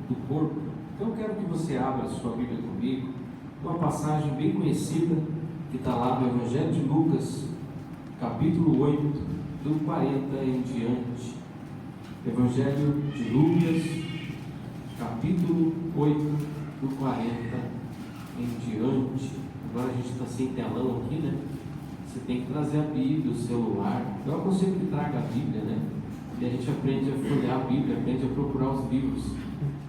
do corpo. Então eu quero que você abra a sua Bíblia comigo, uma passagem bem conhecida, que está lá no Evangelho de Lucas, capítulo 8, do 40 em diante. Evangelho de Lucas, capítulo 8, do 40 em diante. Agora a gente está sem telão aqui, né? Você tem que trazer a Bíblia, o celular. Eu aconselho que traga a Bíblia, né? E a gente aprende a folhear a Bíblia, aprende a procurar os livros.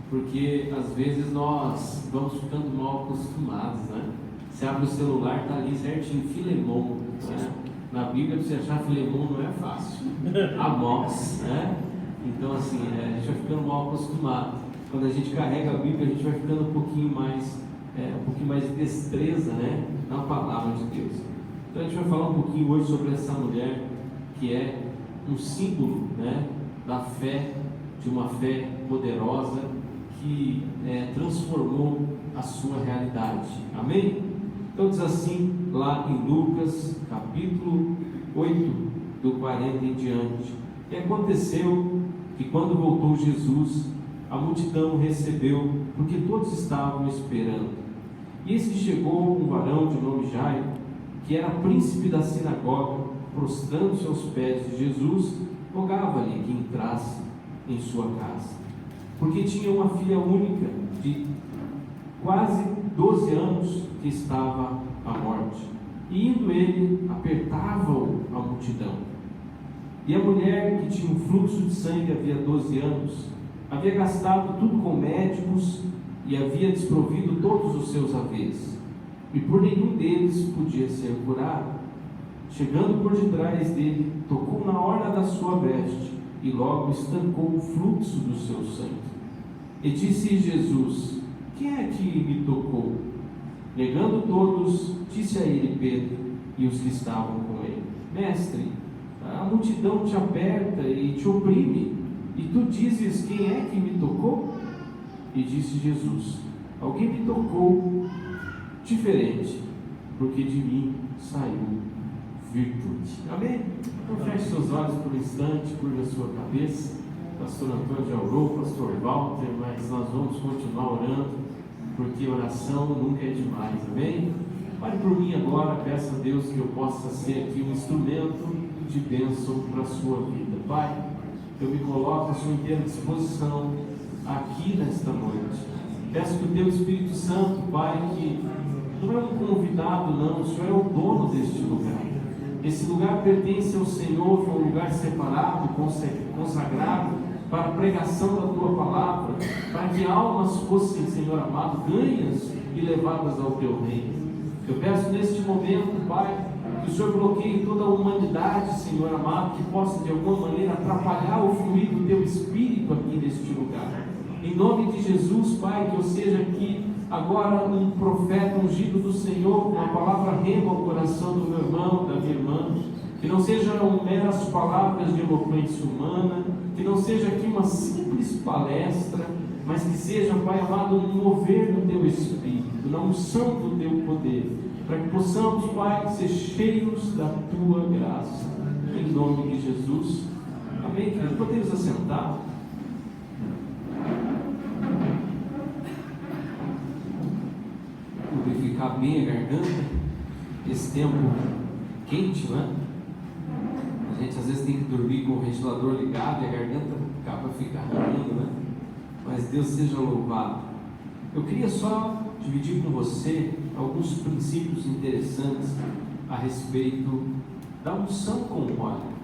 Porque às vezes nós vamos ficando mal acostumados, né? Você abre o celular, está ali certinho, Filemon, né? Na Bíblia, para você achar Filemon não é fácil. Amós, né? Então assim, a gente vai ficando mal acostumado. Quando a gente carrega a Bíblia, a gente vai ficando um pouquinho mais de destreza, né? Na palavra de Deus. Então a gente vai falar um pouquinho hoje sobre essa mulher que é um símbolo, né, da fé, de uma fé poderosa que transformou a sua realidade. Amém? Então diz assim lá em Lucas capítulo 8, do 40 em diante: E aconteceu que quando voltou Jesus, a multidão o recebeu, porque todos estavam esperando. E eis que chegou um varão de nome Jairo, que era príncipe da sinagoga, prostrando-se aos pés de Jesus, rogava-lhe que entrasse em sua casa, porque tinha uma filha única, de quase 12 anos, que estava à morte. E indo ele, apertava-o a multidão. E a mulher, que tinha um fluxo de sangue havia 12 anos, havia gastado tudo com médicos e havia desprovido todos os seus haveres, e por nenhum deles podia ser curado. Chegando por detrás dele, tocou na orla da sua veste, e logo estancou o fluxo do seu sangue. E disse Jesus: Quem é que me tocou? Negando todos, disse a ele Pedro e os que estavam com ele: Mestre, a multidão te aperta e te oprime, e tu dizes: Quem é que me tocou? E disse Jesus: Alguém me tocou diferente, porque de mim saiu virtude. Amém? Então feche seus olhos por um instante, curva a sua cabeça. Pastor Antônio já orou, Pastor Walter, mas nós vamos continuar orando, porque oração nunca é demais. Amém? Ore por mim agora, peça a Deus que eu possa ser aqui um instrumento de bênção para a sua vida. Pai, eu me coloco à sua inteira disposição aqui nesta noite. Peço que o teu Espírito Santo, Pai, que não é um convidado não, o Senhor é o dono deste lugar. Esse lugar pertence ao Senhor, foi um lugar separado, consagrado para a pregação da tua palavra, para que almas fossem, Senhor amado, ganhas e levadas ao teu reino. Eu peço neste momento, Pai, que o Senhor bloqueie toda a humanidade, Senhor amado, que possa de alguma maneira atrapalhar o fluir do teu Espírito aqui neste lugar. Em nome de Jesus, Pai, que eu seja aqui agora um profeta ungido do Senhor, com a palavra rema ao coração do meu irmão, da minha irmã, que não sejam meras palavras de eloquência humana, que não seja aqui uma simples palestra, mas que seja, Pai amado, um mover do teu Espírito, na unção do teu poder, para que possamos, Pai, ser cheios da tua graça, em nome de Jesus. Amém, queridos? Podemos assentar? Lubrificar bem a garganta, esse tempo quente, né? A gente às vezes tem que dormir com o ventilador ligado e a garganta acaba ficando arranhando, né? Mas Deus seja louvado. Eu queria só dividir com você alguns princípios interessantes a respeito da unção com óleo.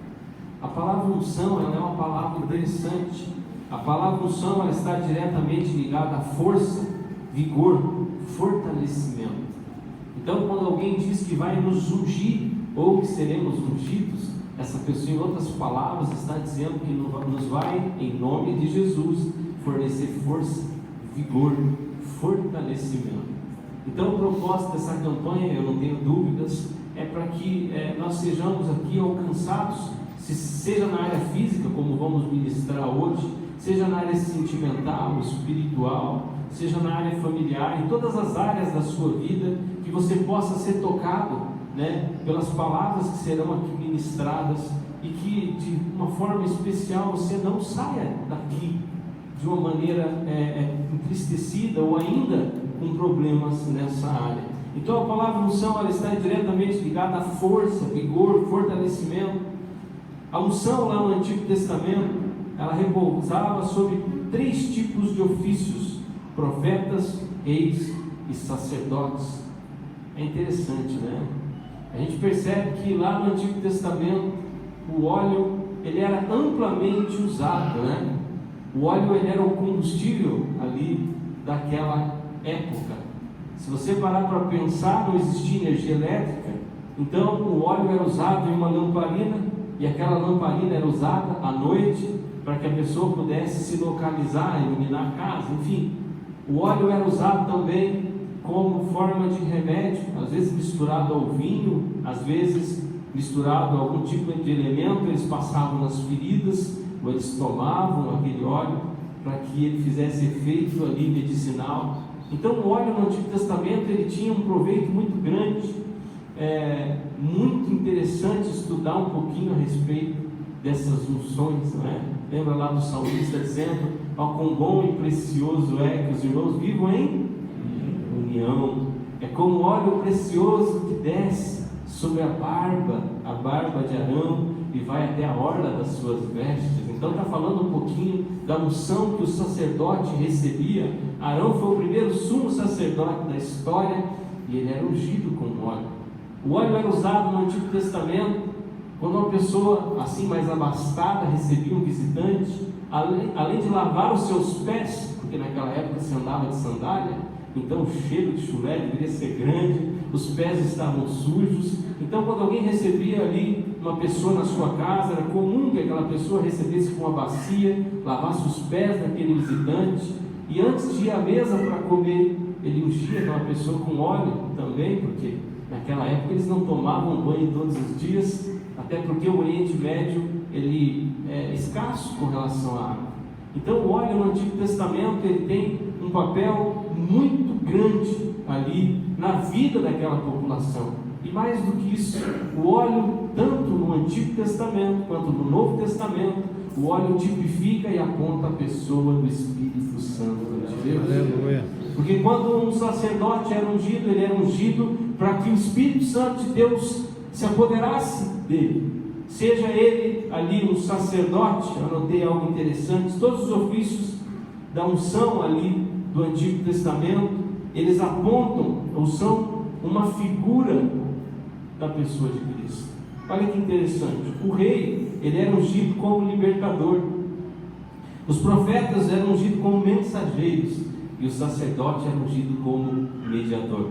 A palavra unção, ela é uma palavra interessante. A palavra unção, ela está diretamente ligada à força, vigor, fortalecimento. Então, quando alguém diz que vai nos ungir ou que seremos ungidos, essa pessoa, em outras palavras, está dizendo que nos vai, em nome de Jesus, fornecer força, vigor, fortalecimento. Então, o propósito dessa campanha, eu não tenho dúvidas, é para que nós sejamos aqui alcançados, seja na área física, como vamos ministrar hoje, seja na área sentimental, espiritual, seja na área familiar, em todas as áreas da sua vida, que você possa ser tocado, né, pelas palavras que serão aqui ministradas, e que de uma forma especial você não saia daqui de uma maneira entristecida ou ainda com problemas nessa área. Então a palavra unção, ela está diretamente ligada à força, vigor, fortalecimento. A unção lá no Antigo Testamento, ela repousava sobre 3 tipos de ofícios: profetas, reis e sacerdotes. É interessante, né? A gente percebe que lá no Antigo Testamento o óleo, ele era amplamente usado, né? O óleo, ele era o combustível ali daquela época. Se você parar para pensar, não existia energia elétrica, então o óleo era usado em uma lamparina, e aquela lamparina era usada à noite para que a pessoa pudesse se localizar, iluminar a casa. Enfim, o óleo era usado também como forma de remédio, às vezes misturado ao vinho, às vezes misturado a algum tipo de elemento. Eles passavam nas feridas, ou eles tomavam aquele óleo para que ele fizesse efeito ali medicinal. Então o óleo no Antigo Testamento, ele tinha um proveito muito grande. É muito interessante estudar um pouquinho a respeito dessas unções, não é? Lembra lá do salmista dizendo: ó, quão bom e precioso é que os irmãos vivam em união. É como óleo precioso que desce sobre a barba de Arão, e vai até a orla das suas vestes. Então está falando um pouquinho da unção que o sacerdote recebia. Arão foi o primeiro sumo sacerdote da história, e ele era ungido com óleo. O óleo era usado no Antigo Testamento quando uma pessoa assim mais abastada recebia um visitante. Além de lavar os seus pés, porque naquela época se andava de sandália, então o cheiro de chulé deveria ser grande, os pés estavam sujos. Então quando alguém recebia ali uma pessoa na sua casa, era comum que aquela pessoa recebesse com uma bacia, lavasse os pés daquele visitante, e antes de ir à mesa para comer, ele ungia aquela pessoa com óleo também, porque naquela época eles não tomavam banho todos os dias, até porque o Oriente Médio, ele é escasso com relação à água. Então o óleo no Antigo Testamento, ele tem um papel muito grande ali na vida daquela população. E mais do que isso, o óleo, tanto no Antigo Testamento quanto no Novo Testamento, o óleo tipifica e aponta a pessoa do Espírito Santo de Deus. Aleluia. Porque quando um sacerdote era ungido, ele era ungido para que o Espírito Santo de Deus se apoderasse dele. Seja ele ali um sacerdote, eu anotei algo interessante, todos os ofícios da unção ali do Antigo Testamento, eles apontam ou são uma figura da pessoa de Cristo. Olha que interessante, o rei, ele era ungido como libertador, os profetas eram ungidos como mensageiros, e o sacerdote era ungido como mediador.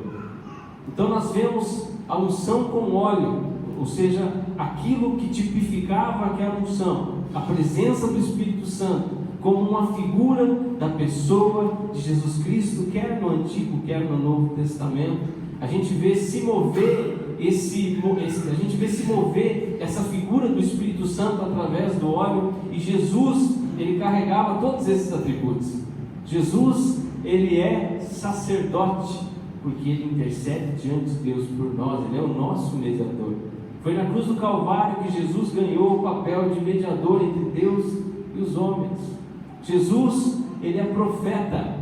Então nós vemos a unção com óleo, ou seja, aquilo que tipificava aquela unção, a presença do Espírito Santo, como uma figura da pessoa de Jesus Cristo, quer no Antigo, quer no Novo Testamento. A gente vê se mover essa figura do Espírito Santo através do óleo, e Jesus, ele carregava todos esses atributos. Jesus, ele é sacerdote, porque ele intercede diante de Deus por nós, ele é o nosso mediador. Foi na cruz do Calvário que Jesus ganhou o papel de mediador entre Deus e os homens. Jesus, ele é profeta,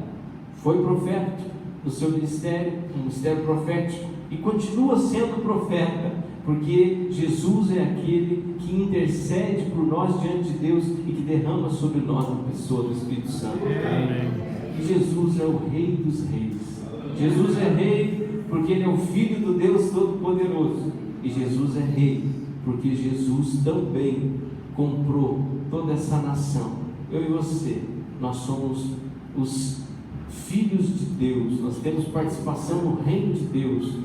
foi profeta no seu ministério, um ministério profético, e continua sendo profeta, porque Jesus é aquele que intercede por nós diante de Deus e que derrama sobre nós a pessoa do Espírito Santo. Amém. E Jesus é o Rei dos Reis. Jesus é Rei porque Ele é o Filho do Deus Todo-Poderoso. E Jesus é Rei porque Jesus também comprou toda essa nação. Eu e você, nós somos os filhos de Deus, nós temos participação no reino de Deus.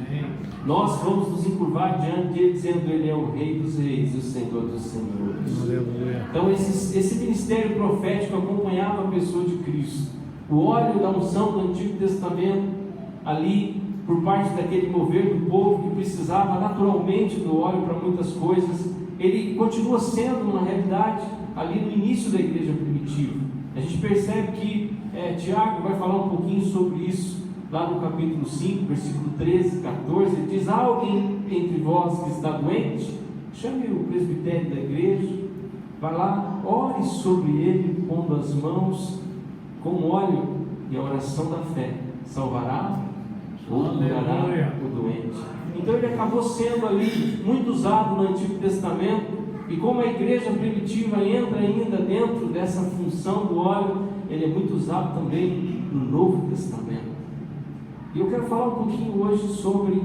Nós vamos nos encurvar diante dele, dizendo: Ele é o Rei dos Reis e o Senhor dos Senhores. Então esse ministério profético acompanhava a pessoa de Cristo. O óleo da unção do Antigo Testamento, ali por parte daquele mover do povo que precisava naturalmente do óleo para muitas coisas, ele continua sendo uma realidade ali no início da igreja primitiva. A gente percebe que Tiago vai falar um pouquinho sobre isso lá no capítulo 5, versículo 13, 14. Ele diz: há alguém entre vós que está doente? Chame o presbitério da igreja, vai lá, ore sobre ele, pondo as mãos com óleo e a oração da fé salvará ou curará o doente. Então ele acabou sendo ali muito usado no Antigo Testamento, e como a igreja primitiva entra ainda dentro dessa função do óleo, ele é muito usado também no Novo Testamento. E eu quero falar um pouquinho hoje sobre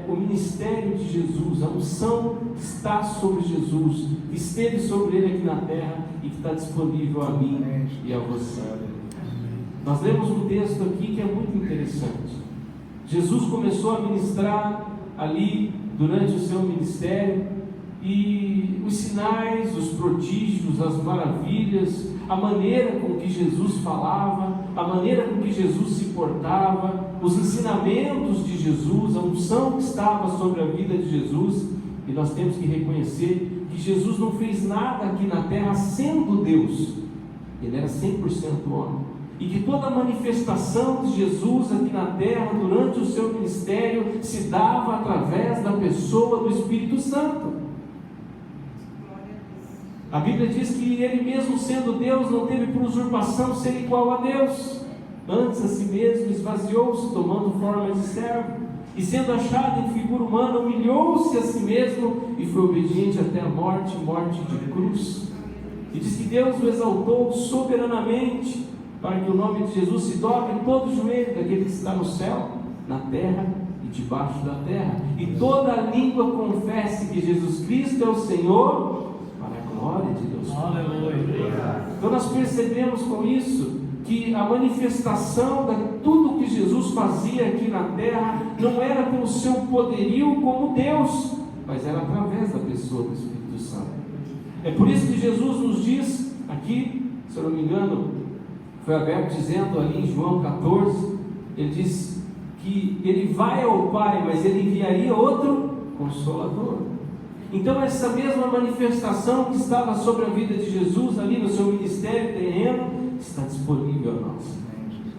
o ministério de Jesus, a unção que está sobre Jesus, que esteve sobre ele aqui na terra e que está disponível a mim e a você. Nós lemos um texto aqui que é muito interessante. Jesus começou a ministrar ali durante o seu ministério, e os sinais, os prodígios, as maravilhas, a maneira com que Jesus falava, a maneira com que Jesus se portava, os ensinamentos de Jesus, a unção que estava sobre a vida de Jesus. E nós temos que reconhecer que Jesus não fez nada aqui na terra sendo Deus, ele era 100% homem, e que toda a manifestação de Jesus aqui na terra durante o seu ministério se dava através da pessoa do Espírito Santo. A Bíblia diz que ele mesmo sendo Deus não teve por usurpação ser igual a Deus, antes a si mesmo esvaziou-se, tomando forma de servo, e sendo achado em figura humana, humilhou-se a si mesmo e foi obediente até a morte, morte de cruz. E diz que Deus o exaltou soberanamente, para que o nome de Jesus se dobre em todo o joelho daquele que está no céu, na terra e debaixo da terra, e toda a língua confesse que Jesus Cristo é o Senhor, glória de Deus. Aleluia. Então nós percebemos com isso que a manifestação de tudo que Jesus fazia aqui na terra não era pelo seu poderio como Deus, mas era através da pessoa do Espírito Santo. É por isso que Jesus nos diz aqui, se eu não me engano, foi aberto dizendo ali em João 14, ele diz que ele vai ao Pai, mas ele enviaria outro Consolador. Então essa mesma manifestação que estava sobre a vida de Jesus ali no seu ministério terreno, está disponível a nós.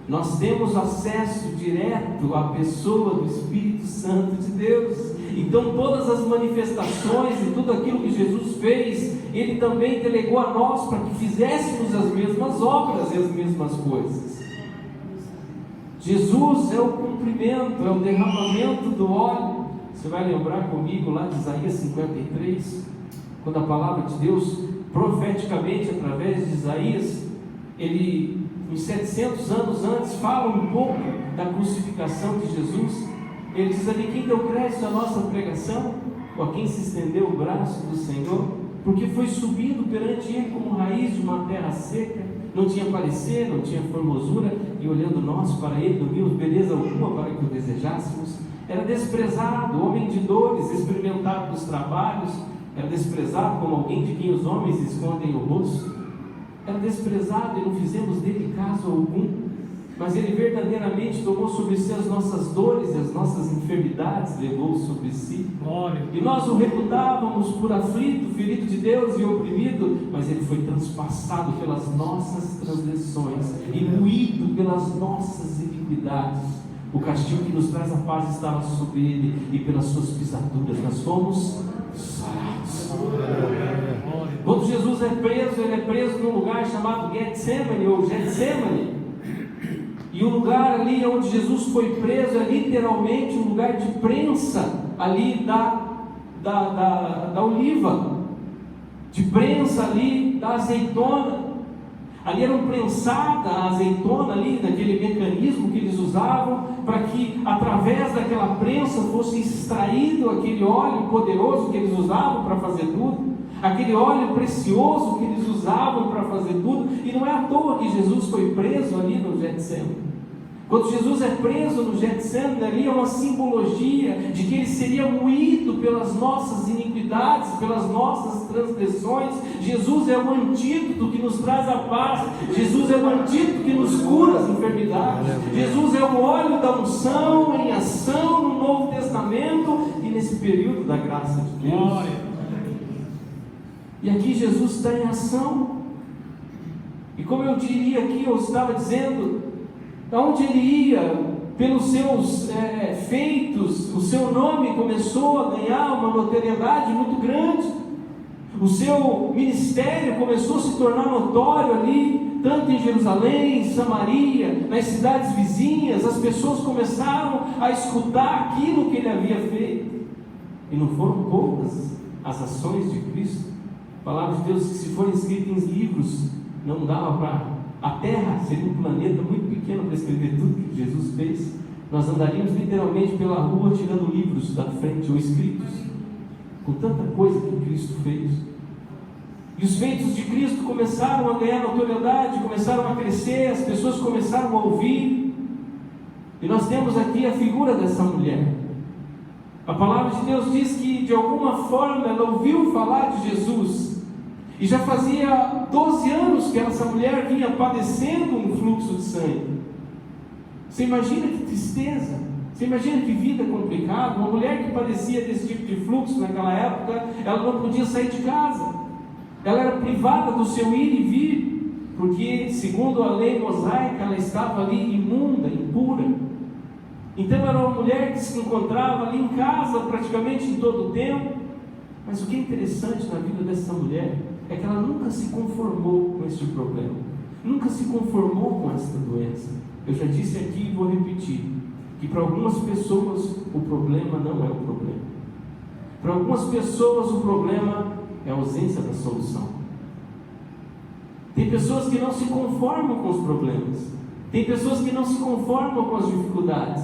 Nós temos acesso direto à pessoa do Espírito Santo de Deus. Então todas as manifestações e tudo aquilo que Jesus fez, ele também delegou a nós para que fizéssemos as mesmas obras e as mesmas coisas. Jesus é o cumprimento, é o derramamento do óleo. Você vai lembrar comigo lá de Isaías 53, quando a palavra de Deus, profeticamente, através de Isaías, ele, uns 700 anos antes, fala um pouco da crucificação de Jesus. Ele diz ali: quem deu crédito à nossa pregação, ou a quem se estendeu o braço do Senhor, porque foi subido perante ele como raiz de uma terra seca, não tinha parecer, não tinha formosura, e olhando nós para ele, não vimos beleza alguma para que o desejássemos. Era desprezado, homem de dores, experimentado dos trabalhos, era desprezado como alguém de quem os homens escondem o rosto. Era desprezado e não fizemos dele caso algum, mas ele verdadeiramente tomou sobre si as nossas dores e as nossas enfermidades, levou sobre si. Glória. E nós o reputávamos por aflito, ferido de Deus e oprimido, mas ele foi transpassado pelas nossas transgressões e moído pelas nossas iniquidades. O castigo que nos traz a paz estava sobre ele, e pelas suas pisaduras nós fomos sarados. Quando Jesus é preso, ele é preso num lugar chamado Getsemane, ou Getsemane. E o lugar ali onde Jesus foi preso é literalmente um lugar de prensa ali da oliva, de prensa ali da azeitona. Ali era prensada a azeitona ali, naquele mecanismo que eles usavam, para que através daquela prensa fosse extraído aquele óleo poderoso que eles usavam para fazer tudo, aquele óleo precioso que eles usavam para fazer tudo. E não é à toa que Jesus foi preso ali no Getsemane. Quando Jesus é preso no Getsemane, ali é uma simbologia de que ele seria moído pelas nossas iniquidades, pelas nossas transgressões. Jesus é o antídoto que nos traz a paz. Jesus é o antídoto que nos cura as enfermidades. Jesus é o óleo da unção em ação no Novo Testamento e nesse período da graça de Deus. E aqui Jesus está em ação. E como eu diria aqui, eu estava dizendo, aonde ele ia, pelos seus feitos, o seu nome começou a ganhar uma notoriedade muito grande. O seu ministério começou a se tornar notório ali, tanto em Jerusalém, em Samaria, nas cidades vizinhas, as pessoas começaram a escutar aquilo que ele havia feito. E não foram poucas as ações de Cristo. A palavra de Deus, que se forem escritas em livros, não dava para... A Terra seria um planeta muito pequeno para escrever tudo que Jesus fez. Nós andaríamos literalmente pela rua tirando livros da frente ou escritos, com tanta coisa que Cristo fez. E os feitos de Cristo começaram a ganhar notoriedade, começaram a crescer, as pessoas começaram a ouvir. E nós temos aqui a figura dessa mulher. A palavra de Deus diz que de alguma forma ela ouviu falar de Jesus, e já fazia 12 anos que essa mulher vinha padecendo um fluxo de sangue. Você imagina que tristeza, você imagina que vida complicada. Uma mulher que padecia desse tipo de fluxo naquela época, ela não podia sair de casa, ela era privada do seu ir e vir, porque segundo a lei mosaica ela estava ali imunda, impura. Então era uma mulher que se encontrava ali em casa praticamente em todo o tempo. Mas o que é interessante na vida dessa mulher é que ela nunca se conformou com este problema, nunca se conformou com esta doença. Eu já disse aqui e vou repetir, que para algumas pessoas o problema não é o problema. Para algumas pessoas o problema é a ausência da solução. Tem pessoas que não se conformam com os problemas, tem pessoas que não se conformam com as dificuldades,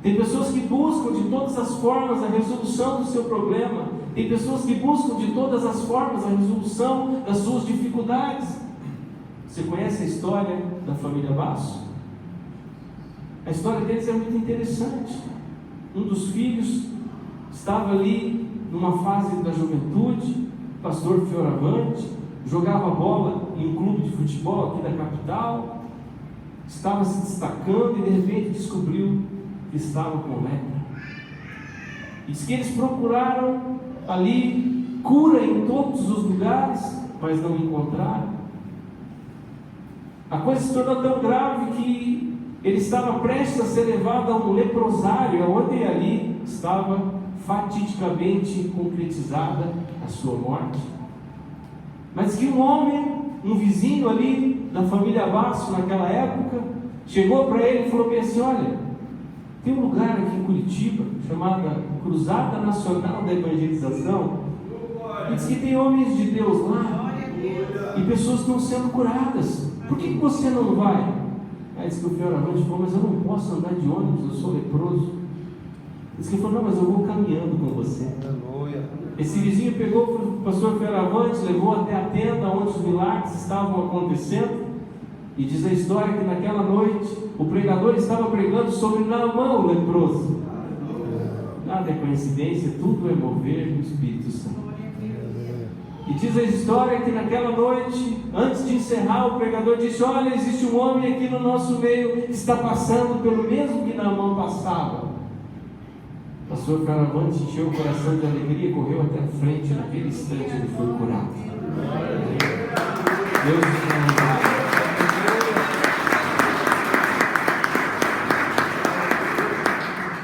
tem pessoas que buscam de todas as formas a resolução do seu problema, tem pessoas que buscam de todas as formas a resolução das suas dificuldades. Você conhece a história da família Basso? A história deles é muito interessante. Um dos filhos estava ali numa fase da juventude, pastor Fioravante, jogava bola em um clube de futebol aqui da capital, estava se destacando e de repente descobriu que estava com lepra. E diz que eles procuraram ali cura em todos os lugares, mas não encontraram. A coisa se tornou tão grave que ele estava prestes a ser levado a um leprosário, onde ali estava fatidicamente concretizada a sua morte. Mas que um homem, um vizinho ali da família Basso naquela época, chegou para ele e falou bem assim: olha, tem um lugar aqui em Curitiba chamado Cruzada Nacional da Evangelização, e diz que tem homens de Deus lá e pessoas estão sendo curadas. Por que você não vai? Aí disse que o Fioravante falou: mas eu não posso andar de ônibus, eu sou leproso. Diz que ele falou: não, mas eu vou caminhando com você. Esse vizinho pegou o pastor Fioravante, levou até a tenda onde os milagres estavam acontecendo. E diz a história que naquela noite o pregador estava pregando sobre Naamã, o leproso. Nada é coincidência, tudo é mover do Espírito Santo. E diz a história que naquela noite, antes de encerrar, o pregador disse: olha, existe um homem aqui no nosso meio que está passando pelo mesmo que Naamã passava. O pastor Fioravante encheu o coração de alegria, correu até a frente, naquele instante ele foi curado. Deus te abençoe.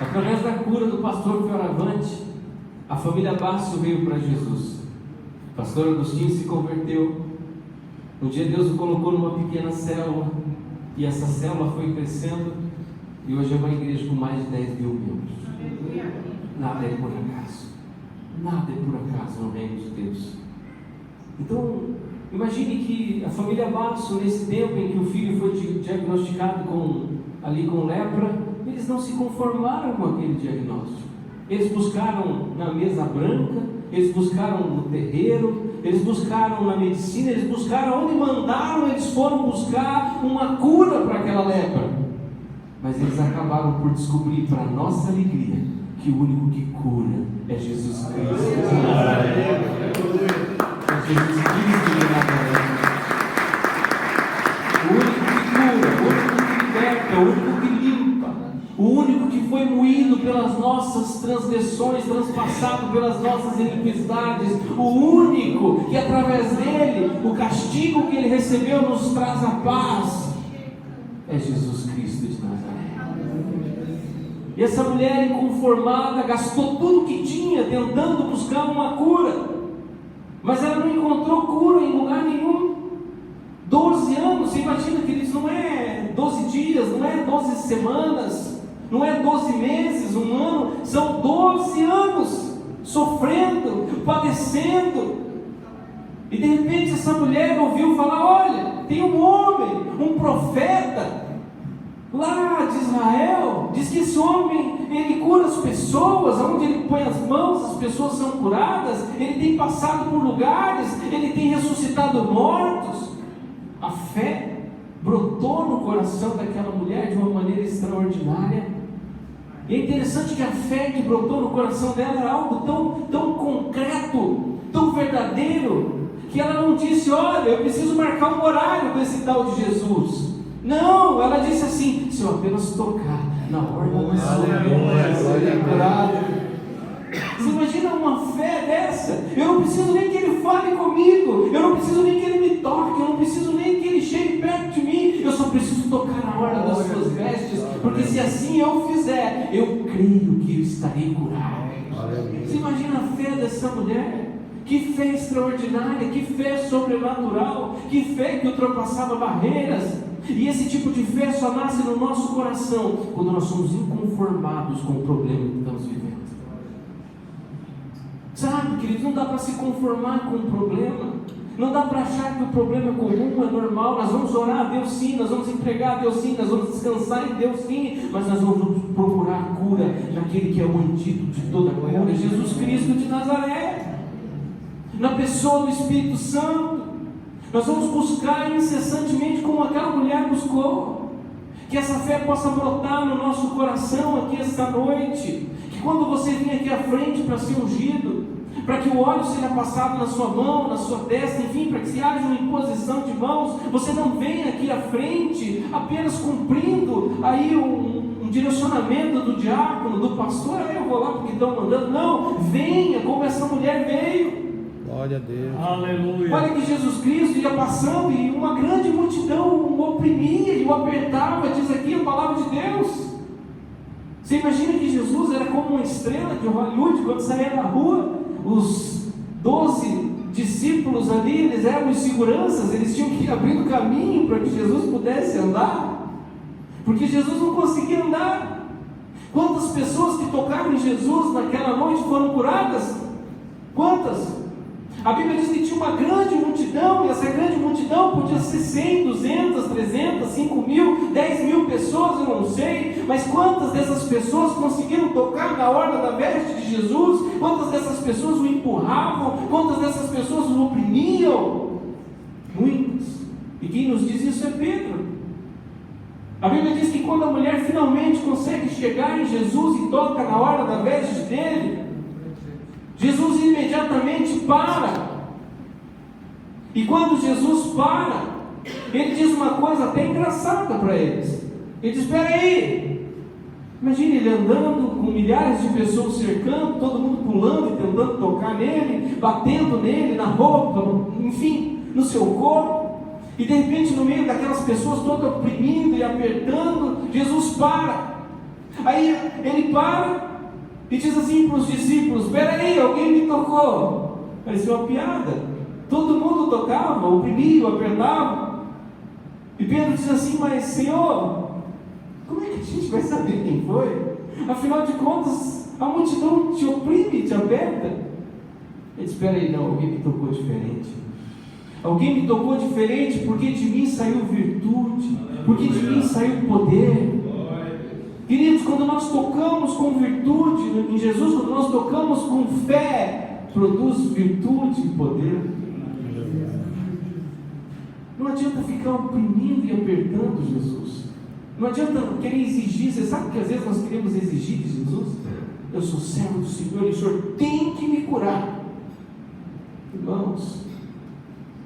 Através da cura do pastor Fioravante, a família Basso veio para Jesus. O pastor Agostinho se converteu. Um dia Deus o colocou numa pequena célula, e essa célula foi crescendo, e hoje é uma igreja com mais de 10 mil membros. Nada é por acaso. Nada é por acaso no reino de Deus. Então, imagine que a família Basso, nesse tempo em que o filho foi diagnosticado com lepra, eles não se conformaram com aquele diagnóstico. Eles buscaram na mesa branca, eles buscaram no terreiro, eles buscaram na medicina, eles buscaram onde mandaram, eles foram buscar uma cura para aquela lepra. Mas eles acabaram por descobrir, para nossa alegria, que o único que cura é Jesus Cristo de Nazaré. É Jesus Cristo de Nazaré. O único que cura, o único que liberta, o único que limpa, o único que foi moído pelas nossas transgressões, transpassado pelas nossas iniquidades, o único que através dele, o castigo que ele recebeu nos traz a paz, é Jesus Cristo de Nazaré. E essa mulher inconformada gastou tudo que tinha tentando buscar uma cura, mas ela não encontrou cura em lugar nenhum. 12 anos você imagina, queridos, não é 12 dias, não é 12 semanas, não é 12 meses, um ano, são 12 anos sofrendo, padecendo. E de repente essa mulher ouviu falar: olha, tem um homem, um profeta lá de Israel, diz que esse homem, ele cura as pessoas, onde ele põe as mãos, as pessoas são curadas, ele tem passado por lugares, ele tem ressuscitado mortos. A fé brotou no coração daquela mulher de uma maneira extraordinária. E é interessante que a fé que brotou no coração dela era algo tão concreto, tão verdadeiro, que ela não disse: olha, eu preciso marcar um horário com esse tal de Jesus. Não, ela disse assim: se eu apenas tocar na orla da sua roupa, serei curado. Você imagina uma fé dessa? Eu não preciso nem que ele fale comigo, eu não preciso nem que ele me toque, eu não preciso nem que ele chegue perto de mim, eu só preciso tocar na orla das suas vestes, porque se assim eu fizer, eu creio que eu estarei curado. Você imagina a fé dessa mulher? Que fé extraordinária, que fé sobrenatural, que fé que ultrapassava barreiras. E esse tipo de fé só nasce no nosso coração quando nós somos inconformados com o problema que estamos vivendo. Sabe, queridos, não dá para se conformar com o problema, não dá para achar que o problema é comum, é normal. Nós vamos orar a Deus sim, nós vamos entregar a Deus sim, nós vamos descansar em Deus sim, mas nós vamos procurar a cura naquele que é o antídoto de toda a cura, Jesus Cristo de Nazaré, na pessoa do Espírito Santo. Nós vamos buscar incessantemente como aquela mulher buscou, que essa fé possa brotar no nosso coração aqui esta noite, que quando você vir aqui à frente para ser ungido, para que o óleo seja passado na sua mão, na sua testa, enfim, para que se haja uma imposição de mãos, você não venha aqui à frente apenas cumprindo aí um direcionamento do diácono, do pastor: eu vou lá porque estão mandando. Não, venha como essa mulher veio. Glória a Deus. Aleluia. Olha que Jesus Cristo ia passando e uma grande multidão o oprimia e o apertava, diz aqui a palavra de Deus. Você imagina que Jesus era como uma estrela de Hollywood, quando saía na rua, os 12 discípulos ali, eles eram os seguranças, eles tinham que ir abrindo caminho para que Jesus pudesse andar, porque Jesus não conseguia andar. Quantas pessoas que tocaram em Jesus naquela noite foram curadas? Quantas? A Bíblia diz que tinha uma grande multidão, e essa grande multidão podia ser 100, 200, 300, 5 mil, 10 mil pessoas, eu não sei, mas quantas dessas pessoas conseguiram tocar na orla da veste de Jesus? Quantas dessas pessoas o empurravam? Quantas dessas pessoas o oprimiam? Muitas. E quem nos diz isso é Pedro. A Bíblia diz que quando a mulher finalmente consegue chegar em Jesus e toca na orla da veste dele, Jesus imediatamente para. E quando Jesus para, ele diz uma coisa até engraçada para eles. Ele diz: espera aí. Imagine ele andando com milhares de pessoas cercando, todo mundo pulando e tentando tocar nele, batendo nele, na roupa, enfim, no seu corpo. E de repente, no meio daquelas pessoas todas oprimindo e apertando, Jesus para. Aí ele para e diz assim para os discípulos: espera aí, alguém me tocou. Parecia uma piada. Todo mundo tocava, oprimia, apertava. E Pedro diz assim: mas Senhor, como é que a gente vai saber quem foi? Afinal de contas, a multidão te oprime, te aperta. Ele diz: espera aí, não, alguém me tocou diferente. Alguém me tocou diferente, porque de mim saiu virtude, porque de mim saiu poder. Queridos, quando nós tocamos com virtude em Jesus, quando nós tocamos com fé, produz virtude e poder. Não adianta ficar oprimindo e apertando Jesus. Não adianta querer exigir. Você sabe que às vezes nós queremos exigir de Jesus? Eu sou servo do Senhor e o Senhor tem que me curar. Irmãos,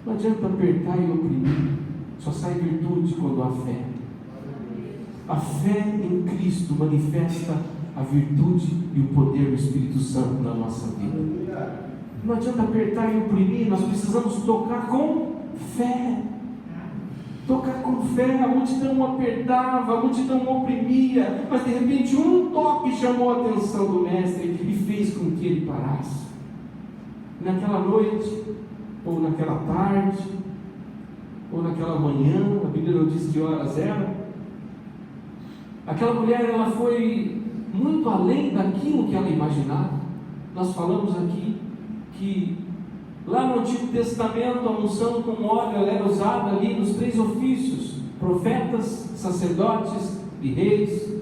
não adianta apertar e oprimir. Só sai virtude quando há fé. A fé em Cristo manifesta a virtude e o poder do Espírito Santo na nossa vida. Não adianta apertar e oprimir, nós precisamos tocar com fé. Tocar com fé. A multidão apertava, a multidão oprimia, mas de repente um toque chamou a atenção do Mestre e fez com que ele parasse. Naquela noite, ou naquela tarde, ou naquela manhã, a Bíblia não diz que horas era. Aquela mulher, ela foi muito além daquilo que ela imaginava. Nós falamos aqui que lá no Antigo Testamento a unção com óleo ela era usada ali nos 3 ofícios: profetas, sacerdotes e reis.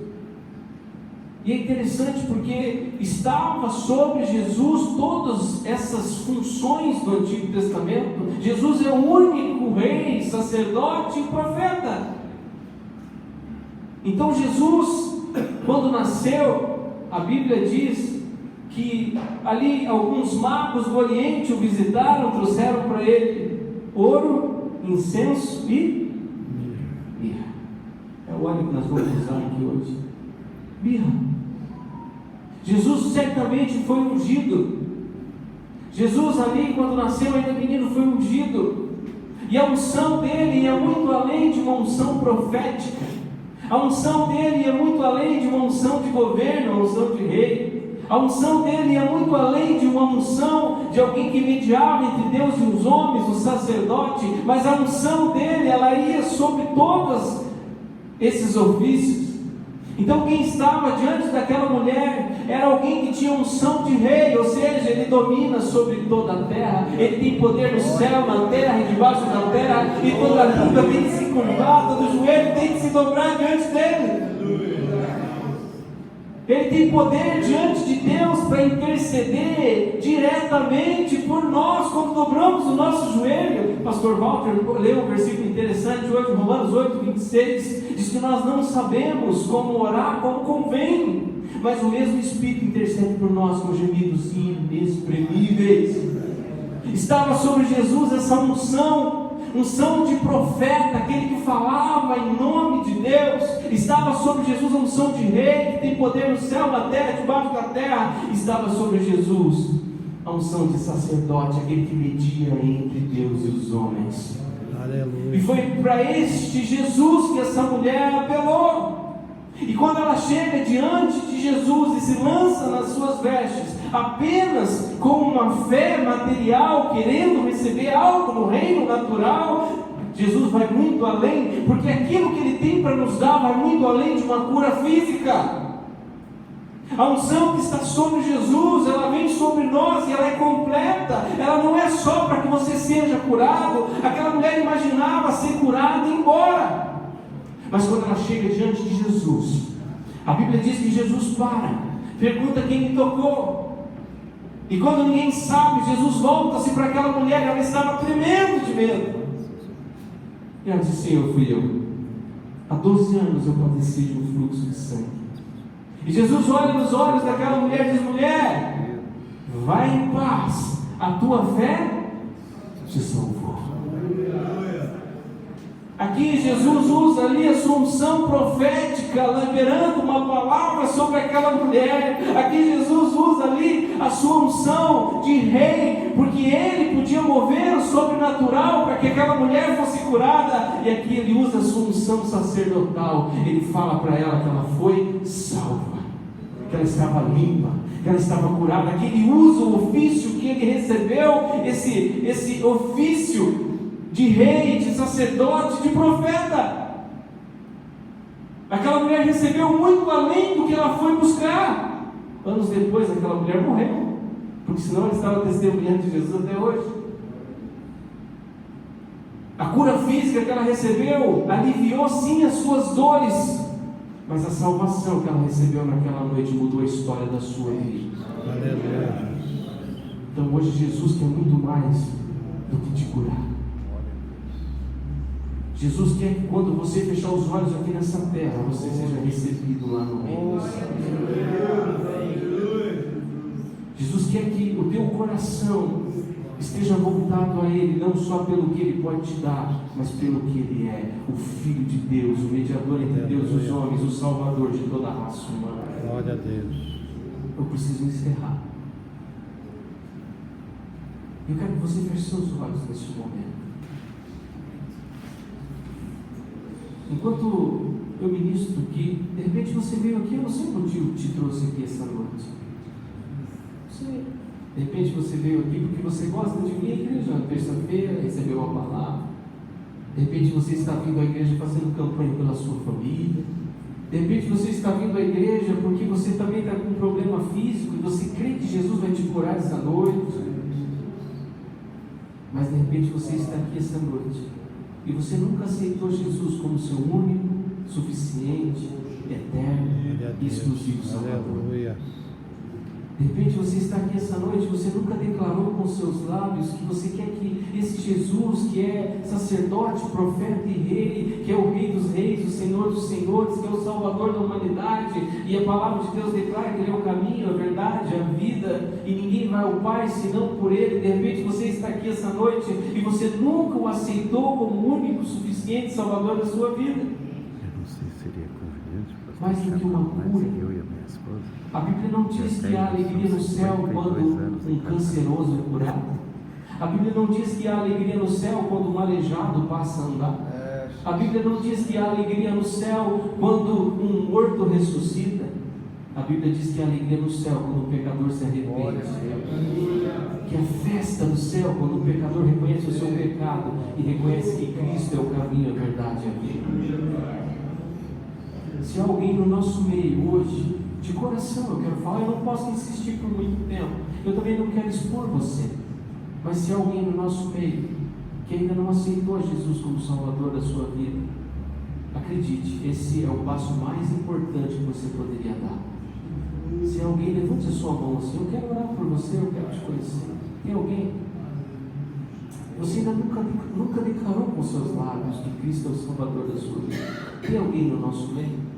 E é interessante porque estava sobre Jesus todas essas funções do Antigo Testamento. Jesus é o único rei, sacerdote e profeta. Então Jesus, quando nasceu, a Bíblia diz que ali alguns magos do Oriente o visitaram, trouxeram para ele ouro, incenso e mirra. É o óleo que nós vamos usar aqui hoje. Mirra. Jesus certamente foi ungido. Jesus ali, quando nasceu ainda menino, foi ungido. E a unção dele é muito além de uma unção profética. A unção dele é muito além de uma unção de governo, uma unção de rei. A unção dele é muito além de uma unção de alguém que mediava entre Deus e os homens, o sacerdote. Mas a unção dele, ela ia sobre todos esses ofícios. Então quem estava diante daquela mulher era alguém que tinha unção de rei, ou seja, ele domina sobre toda a terra, ele tem poder no céu, na terra e debaixo da terra, e toda a língua tem que se curvar, todo joelho tem que se dobrar diante dele. Ele tem poder diante de Deus para interceder diretamente por nós quando dobramos o nosso joelho. Pastor Walter leu um versículo interessante hoje, Romanos 8:26, diz que nós não sabemos como orar como convém, mas o mesmo Espírito intercede por nós com gemidos inexprimíveis. Estava sobre Jesus essa unção de profeta, aquele que falava em nome de Deus. Estava sobre Jesus a unção de rei, que tem poder no céu, na terra, debaixo da terra. Estava sobre Jesus a unção de sacerdote, aquele que media entre Deus e os homens. Aleluia. E foi para este Jesus que essa mulher apelou. E quando ela chega diante de Jesus e se lança nas suas vestes, apenas com uma fé material, querendo receber algo no reino natural, Jesus vai muito além, porque aquilo que Ele tem para nos dar vai muito além de uma cura física. A unção que está sobre Jesus, ela vem sobre nós e ela é completa. Ela não é só para que você seja curado. Aquela mulher imaginava ser curada e ir embora. Mas quando ela chega diante de Jesus, a Bíblia diz que Jesus para, pergunta quem lhe tocou. E quando ninguém sabe, Jesus volta-se para aquela mulher, ela estava tremendo de medo. E ela disse: Senhor, fui eu. Há 12 anos eu padeci de um fluxo de sangue. E Jesus olha nos olhos daquela mulher e diz: mulher, vai em paz, a tua fé te salvou. Aqui Jesus usa ali a sua unção profética, liberando uma palavra sobre aquela mulher. Aqui Jesus usa ali a sua unção de rei, porque ele podia mover o sobrenatural para que aquela mulher fosse curada. E aqui ele usa a sua unção sacerdotal. Ele fala para ela que ela foi salva, que ela estava limpa, que ela estava curada. Aqui ele usa o ofício que ele recebeu, esse ofício de rei, de sacerdote, de profeta. Aquela mulher recebeu muito além do que ela foi buscar. Anos depois, aquela mulher morreu, porque senão ela estava testemunhando de Jesus até hoje. A cura física que ela recebeu aliviou sim as suas dores, mas a salvação que ela recebeu naquela noite mudou a história da sua vida. Então hoje Jesus quer muito mais do que te curar. Jesus quer que quando você fechar os olhos aqui nessa terra, você seja recebido lá no reino. Jesus quer que o teu coração esteja voltado a Ele, não só pelo que Ele pode te dar, mas pelo que Ele é, o Filho de Deus, o mediador entre Deus e os homens, o Salvador de toda a raça humana. Glória a Deus. Eu preciso encerrar. Eu quero que você feche seus olhos neste momento. Enquanto eu ministro aqui, de repente você veio aqui, eu não sei o motivo que te trouxe aqui essa noite. De repente você veio aqui porque você gosta de vir à igreja na terça-feira, recebeu uma palavra. De repente você está vindo à igreja fazendo campanha pela sua família. De repente você está vindo à igreja porque você também está com um problema físico e você crê que Jesus vai te curar essa noite. Mas de repente você está aqui essa noite e você nunca aceitou Jesus como seu único, suficiente, eterno e exclusivo Salvador. De repente você está aqui essa noite, você nunca declarou com seus lábios que você quer que esse Jesus, que é sacerdote, profeta e rei, que é o Rei dos reis, o Senhor dos senhores, que é o Salvador da humanidade, e a palavra de Deus declara que Ele é o caminho, a verdade, a vida, e ninguém vai ao Pai senão por Ele. De repente você está aqui essa noite e você nunca o aceitou como único, suficiente Salvador da sua vida. Eu não sei se seria conveniente. Mais do que uma cura. Eu e a minha esposa. A Bíblia não diz que há alegria no céu quando um canceroso é curado. A Bíblia não diz que há alegria no céu quando um aleijado passa a andar. A Bíblia não diz que há alegria no céu quando um morto ressuscita. A Bíblia diz que há alegria no céu quando o pecador se arrepende. Que há festa no céu quando o pecador reconhece o seu pecado e reconhece que Cristo é o caminho, a verdade e a vida. Se há alguém no nosso meio hoje, de coração eu quero falar, eu não posso insistir por muito tempo, eu também não quero expor você, mas se há alguém no nosso meio que ainda não aceitou Jesus como Salvador da sua vida, acredite, esse é o passo mais importante que você poderia dar. Se há alguém, levante a sua mão assim, eu quero orar por você, eu quero te conhecer. Tem alguém? Você ainda nunca declarou com seus lábios que Cristo é o Salvador da sua vida. Tem alguém no nosso meio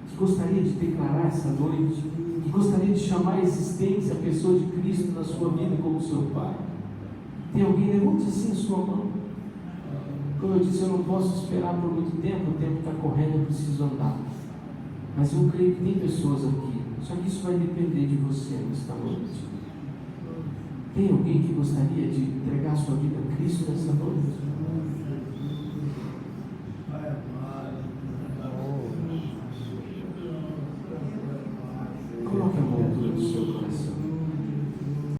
que gostaria de declarar essa noite, que gostaria de chamar a existência, a pessoa de Cristo na sua vida como seu Pai? Tem alguém? Levante assim a sua mão. Como eu disse, eu não posso esperar por muito tempo, o tempo está correndo, eu preciso andar. Mas eu creio que tem pessoas aqui, só que isso vai depender de você nesta noite. Tem alguém que gostaria de entregar sua vida a Cristo nessa noite? Coloque a mão do seu coração.